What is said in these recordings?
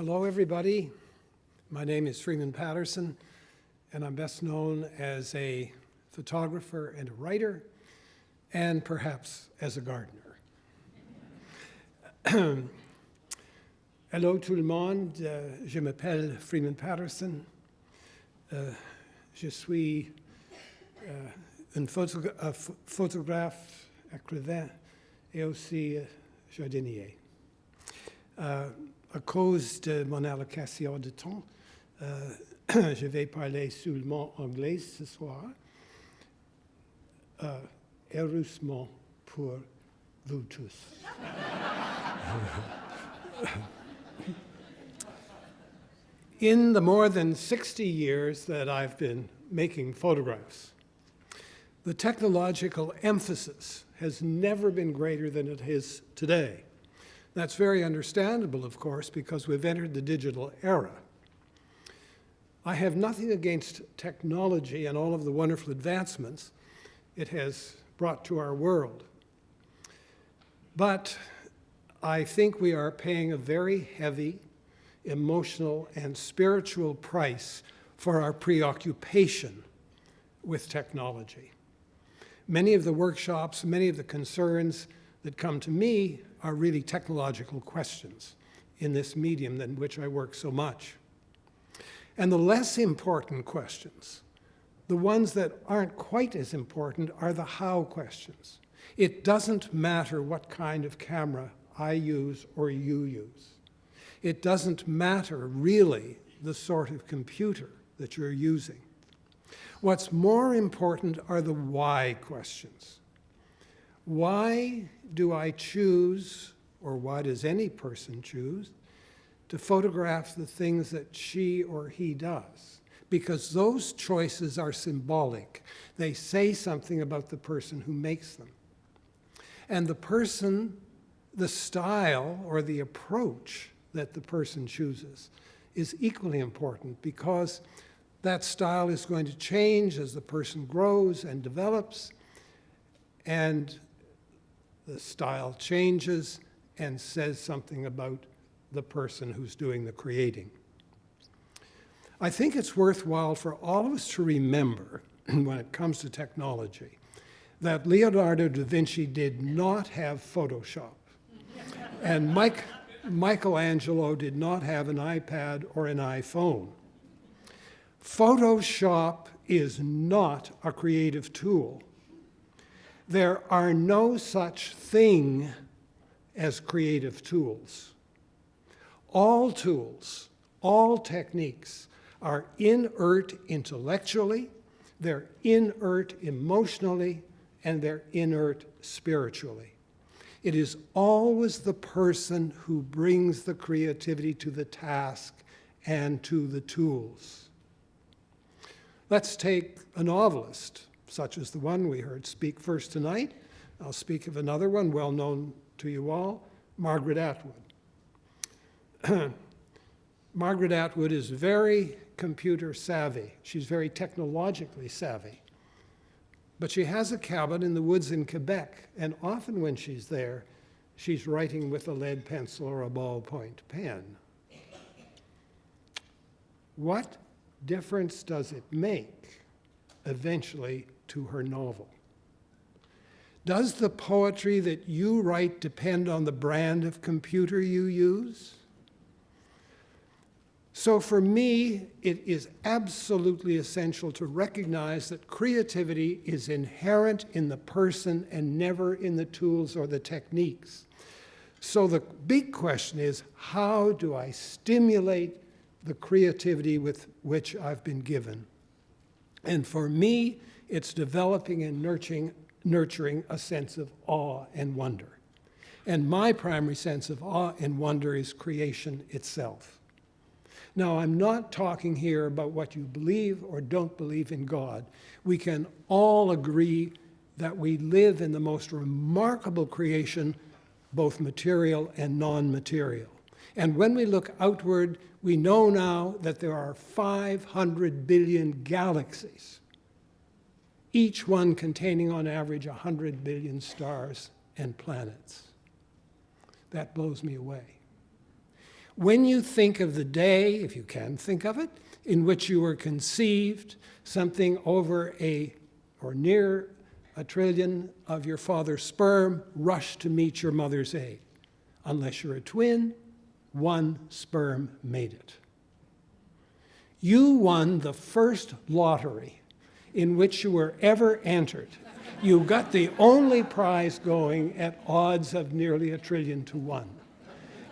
Hello, everybody. My name is Freeman Patterson, and I'm best known as a photographer and a writer, and perhaps as a gardener. Hello tout le monde, je m'appelle Freeman Patterson. Je suis un photographe, écrivain et aussi jardinier. À cause de mon allocation de temps, je vais parler seulement anglais ce soir, heureusement pour vous tous. In the more than 60 years that I've been making photographs, the technological emphasis has never been greater than it is today. That's very understandable, of course, because we've entered the digital era. I have nothing against technology and all of the wonderful advancements it has brought to our world. But I think we are paying a very heavy emotional and spiritual price for our preoccupation with technology. Many of the workshops, many of the concerns that come to me are really technological questions in this medium in which I work so much. And the less important questions, the ones that aren't quite as important, are the how questions. It doesn't matter what kind of camera I use or you use. It doesn't matter really the sort of computer that you're using. What's more important are the why questions. Why do I choose, or why does any person choose, to photograph the things that she or he does? Because those choices are symbolic. They say something about the person who makes them. And the person, the style or the approach that the person chooses is equally important, because that style is going to change as the person grows and develops, and the style changes and says something about the person who's doing the creating. I think it's worthwhile for all of us to remember, when it comes to technology, that Leonardo da Vinci did not have Photoshop, and Michelangelo did not have an iPad or an iPhone. Photoshop is not a creative tool. There are no such thing as creative tools. All tools, all techniques are inert intellectually, they're inert emotionally, and they're inert spiritually. It is always the person who brings the creativity to the task and to the tools. Let's take a novelist, such as the one we heard speak first tonight. I'll speak of another one, well known to you all, Margaret Atwood. Margaret Atwood is very computer savvy. She's very technologically savvy. But she has a cabin in the woods in Quebec, and often when she's there, she's writing with a lead pencil or a ballpoint pen. What difference does it make eventually to her novel? Does the poetry that you write depend on the brand of computer you use? So for me, it is absolutely essential to recognize that creativity is inherent in the person and never in the tools or the techniques. So the big question is, how do I stimulate the creativity with which I've been given? And for me, it's developing and nurturing a sense of awe and wonder. And my primary sense of awe and wonder is creation itself. Now, I'm not talking here about what you believe or don't believe in God. We can all agree that we live in the most remarkable creation, both material and non-material. And when we look outward, we know now that there are 500 billion galaxies, each one containing on average 100 billion stars and planets. That blows me away. When you think of the day, if you can think of it, in which you were conceived, something over or near 1 trillion of your father's sperm rushed to meet your mother's egg. Unless you're a twin, one sperm made it. You won the first lottery in which you were ever entered. You got the only prize going at odds of nearly 1 trillion to 1.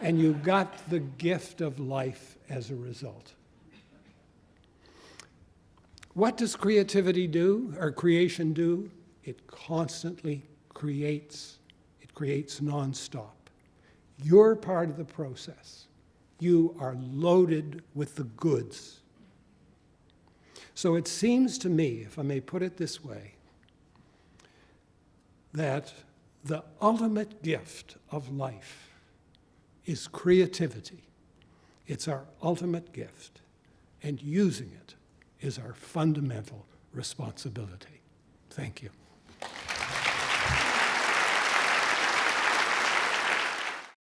And you got the gift of life as a result. What does creativity do, or creation do? It constantly creates. It creates nonstop. You're part of the process. You are loaded with the goods. So it seems to me, if I may put it this way, that the ultimate gift of life is creativity. It's our ultimate gift, and using it is our fundamental responsibility. Thank you.